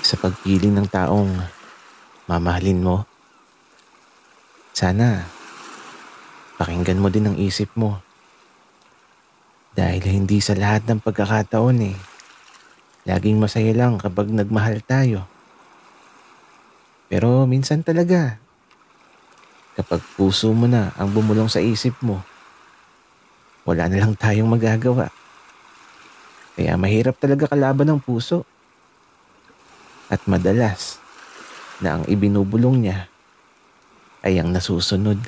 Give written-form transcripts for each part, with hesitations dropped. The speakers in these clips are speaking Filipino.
sa pagpili ng taong mamahalin mo. Sana pakinggan mo din ang isip mo. Dahil hindi sa lahat ng pagkakataon laging masaya lang kapag nagmahal tayo. Pero minsan talaga, kapag puso mo na ang bumulong sa isip mo, wala na lang tayong magagawa. Kaya mahirap talaga kalaban ng puso. At madalas na ang ibinubulong niya ay ang nasusunod.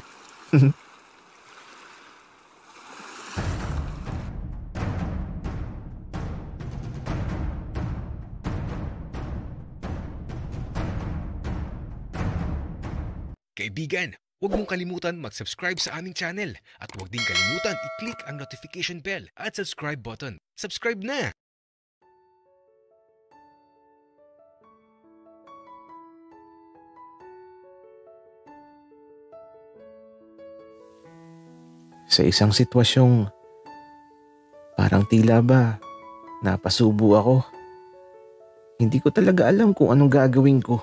Kaibigan, huwag mong kalimutan mag-subscribe sa aming channel at huwag din kalimutan i-click ang notification bell at subscribe button. Subscribe na! Sa isang sitwasyong parang tila ba napasubo ako. Hindi ko talaga alam kung anong gagawin ko.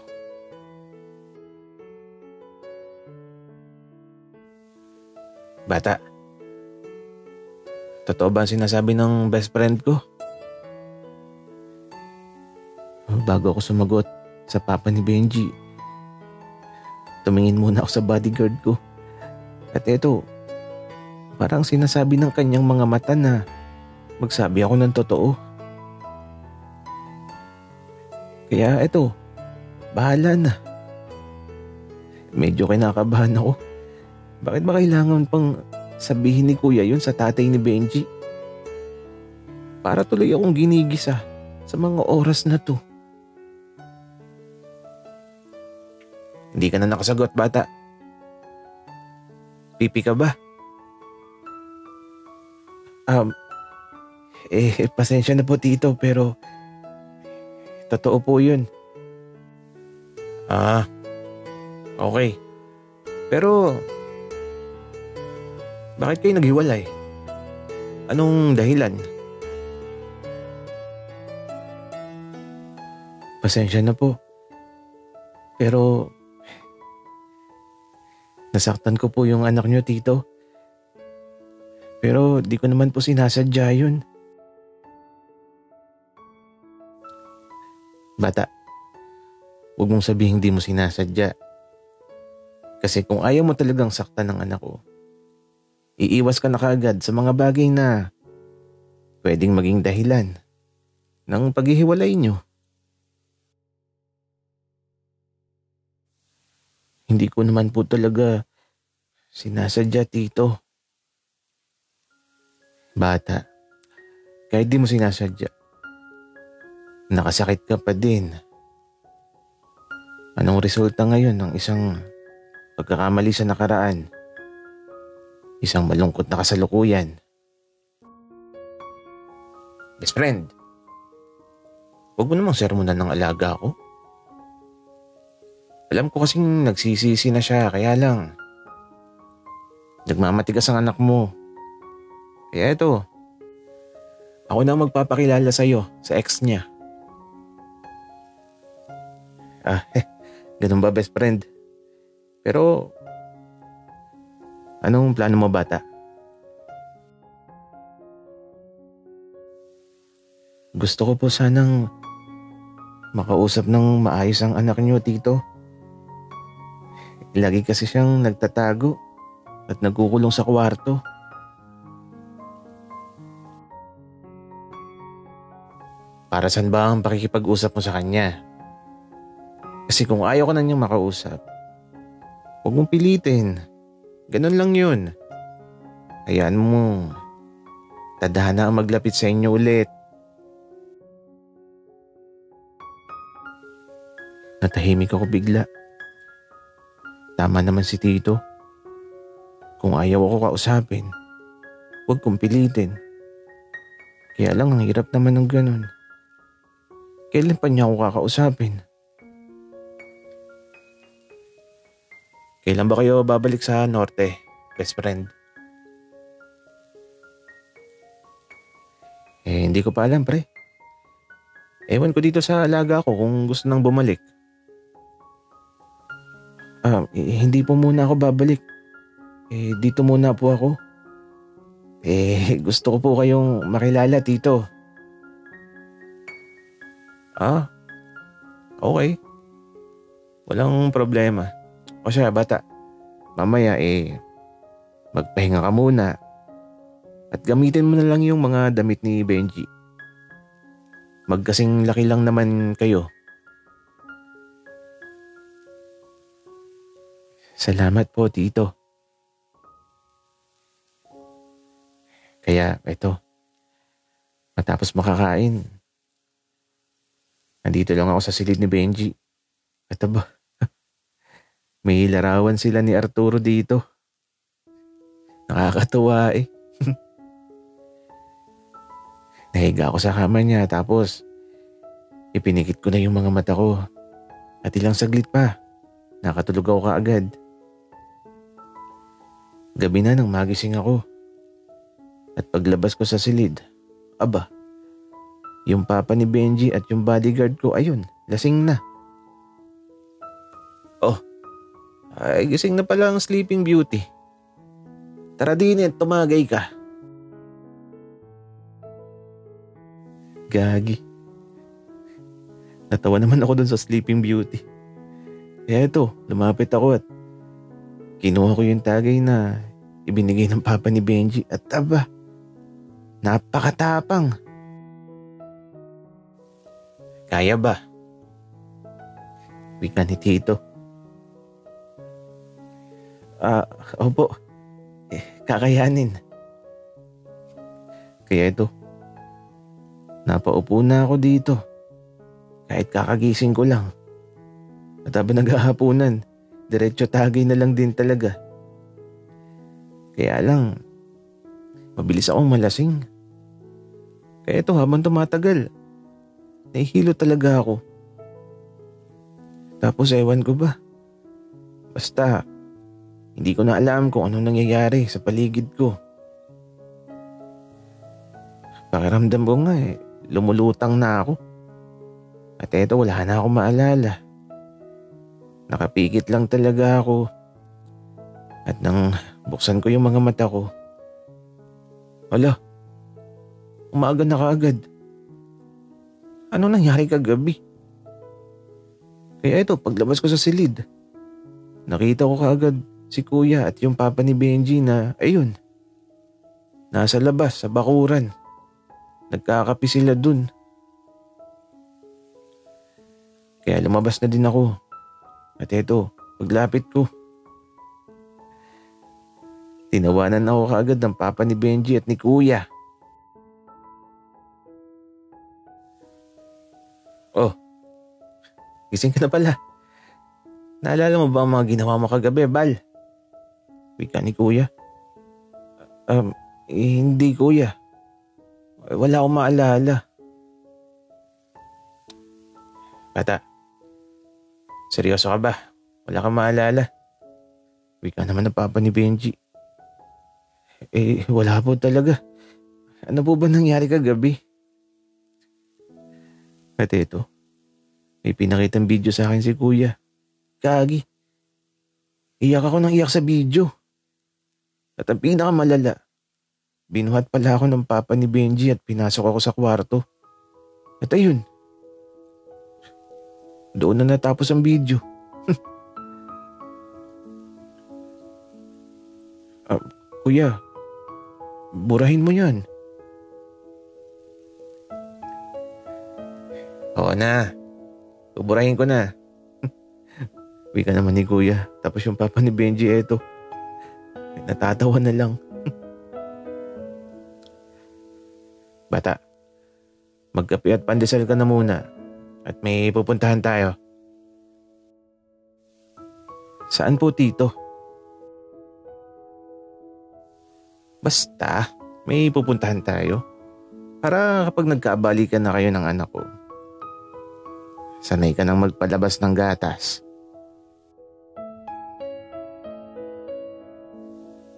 Bata, totoo ba ang sinasabi ng best friend ko? Bago ako sumagot sa papa ni Benji, tumingin muna ako sa bodyguard ko. At eto, parang sinasabi ng kanyang mga mata na magsabi ako ng totoo. Kaya eto, bahala na. Medyo kinakabahan ako. Bakit ba kailangan pang sabihin ni kuya yun sa tatay ni Benji? Para tuloy akong ginigisa sa mga oras na to. Hindi ka na nakasagot, bata. Pipi ka ba? Pasensya na po tito pero totoo po yun. Okay. Pero bakit kayo naghiwalay? Anong dahilan? Pasensya na po. Pero nasaktan ko po yung anak niyo, tito. Pero di ko naman po sinasadya yun. Bata, huwag mong sabihin di mo sinasadya. Kasi kung ayaw mo talagang saktan ng anak ko, iiwas ka na kaagad sa mga bagay na pwedeng maging dahilan ng paghihiwalay nyo. Hindi ko naman po talaga sinasadya, tito. Bata, kahit di mo sinasadya, nakasakit ka pa din. Anong resulta ngayon ng isang pagkakamali sa nakaraan? Isang malungkot na kasalukuyan. Best friend, huwag mo namang sermonan ng alaga ko. Alam ko kasing nagsisisi na siya, kaya lang nagmamatigas ang anak mo. Kaya eto, ako na magpapakilala sa'yo sa ex niya. Ganun ba, best friend? Pero anong plano mo, bata? Gusto ko po sanang makausap ng maayos ang anak niyo, tito. Lagi kasi siyang nagtatago at nagkukulong sa kwarto. Para saan ba ang pakikipag-usap mo sa kanya? Kasi kung ayaw ko na niyang makausap, huwag mong pilitin. Ganun lang yun. Hayaan mo, tadhana ang maglapit sa inyo ulit. Natahimik ako bigla. Tama naman si tito. Kung ayaw ako kausapin, huwag kong pilitin. Kaya lang ang hirap naman ng ganun. Kailan pa niya ako kakausapin? Kailan ba kayo babalik sa norte, best friend? Hindi ko pa alam, pre. Ewan ko dito sa alaga ko kung gusto nang bumalik. Hindi po muna ako babalik. Dito muna po ako. Gusto ko po kayong makilala, tito. Okay. Walang problema. O siya, bata. Mamaya magpahinga ka muna. At gamitin mo na lang yung mga damit ni Benji. Magkasing laki lang naman kayo. Salamat po, tito. Kaya, eto. Matapos makakain, nandito lang ako sa silid ni Benji. At aba, may larawan sila ni Arturo dito. Nakakatuwa eh. Nahiga ako sa kama niya tapos ipinikit ko na yung mga mata ko. At ilang saglit pa, nakatulog ako kaagad. Gabi na nang magising ako. At paglabas ko sa silid, aba, yung papa ni Benji at yung bodyguard ko, ayun, lasing na. Gising na pala ang Sleeping Beauty. Tara din, tumagay ka. Gagi. Natawa naman ako dun sa Sleeping Beauty. Kaya ito, lumapit ako at kinuha ko yung tagay na ibinigay ng papa ni Benji at aba, napakatapang. Kaya ba? Wika ni Tito. Opo. Kakayanin. Kaya ito, napaupo na ako dito. Kahit kakagising ko lang. At habang naghahapunan, diretso tagay na lang din talaga. Kaya lang, mabilis akong malasing. Kaya ito habang tumatagal, nahihilo talaga ako. Tapos ewan ko ba. Basta, hindi ko na alam kung anong nangyayari sa paligid ko. Pakiramdam ko nga lumulutang na ako. At eto wala na ako maalala. Nakapikit lang talaga ako. At nang buksan ko yung mga mata ko, wala, umaga na kaagad. Ano nangyari kagabi? Kaya eto, paglabas ko sa silid, nakita ko kaagad si kuya at yung papa ni Benji na, ayun, nasa labas sa bakuran. Nagkakapi sila dun. Kaya lumabas na din ako. At eto, paglapit ko, tinawanan ako kaagad ng papa ni Benji at ni kuya. Gising ka na pala. Naalala mo ba ang mga ginawa mo kagabi, Bal? Wika ni kuya. Hindi kuya. Wala akong maalala. Bata, seryoso ka ba? Wala kang maalala? Wika naman ng papa ni Benji. Wala po talaga. Ano po ba nangyari kagabi? At ito, may pinakitang video sa akin si kuya. Kagi. Iyak ako nang iyak sa video. At ang pinakamalala, binuhat pala ako ng papa ni Benji at pinasok ako sa kwarto. At ayun, doon na natapos ang video. Kuya, burahin mo yan. Oo na, buburahin ko na. Wika naman ni kuya. Tapos yung papa ni Benji eto, natatawa na lang. Bata, magkape at pandesal ka na muna. At may pupuntahan tayo. Saan po, tito? Basta, may pupuntahan tayo. Para kapag nagkaabalikan na kayo ng anak ko, sanay ka nang magpalabas ng gatas.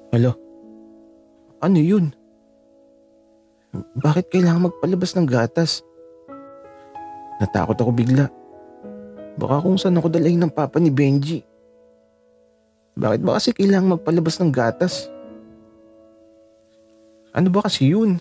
Alo, ano yun? Bakit kailangan magpalabas ng gatas? Natakot ako bigla. Baka kung saan ako dalahin ng papa ni Benji. Bakit ba kasi kailangang magpalabas ng gatas? Ano ba kasi yun?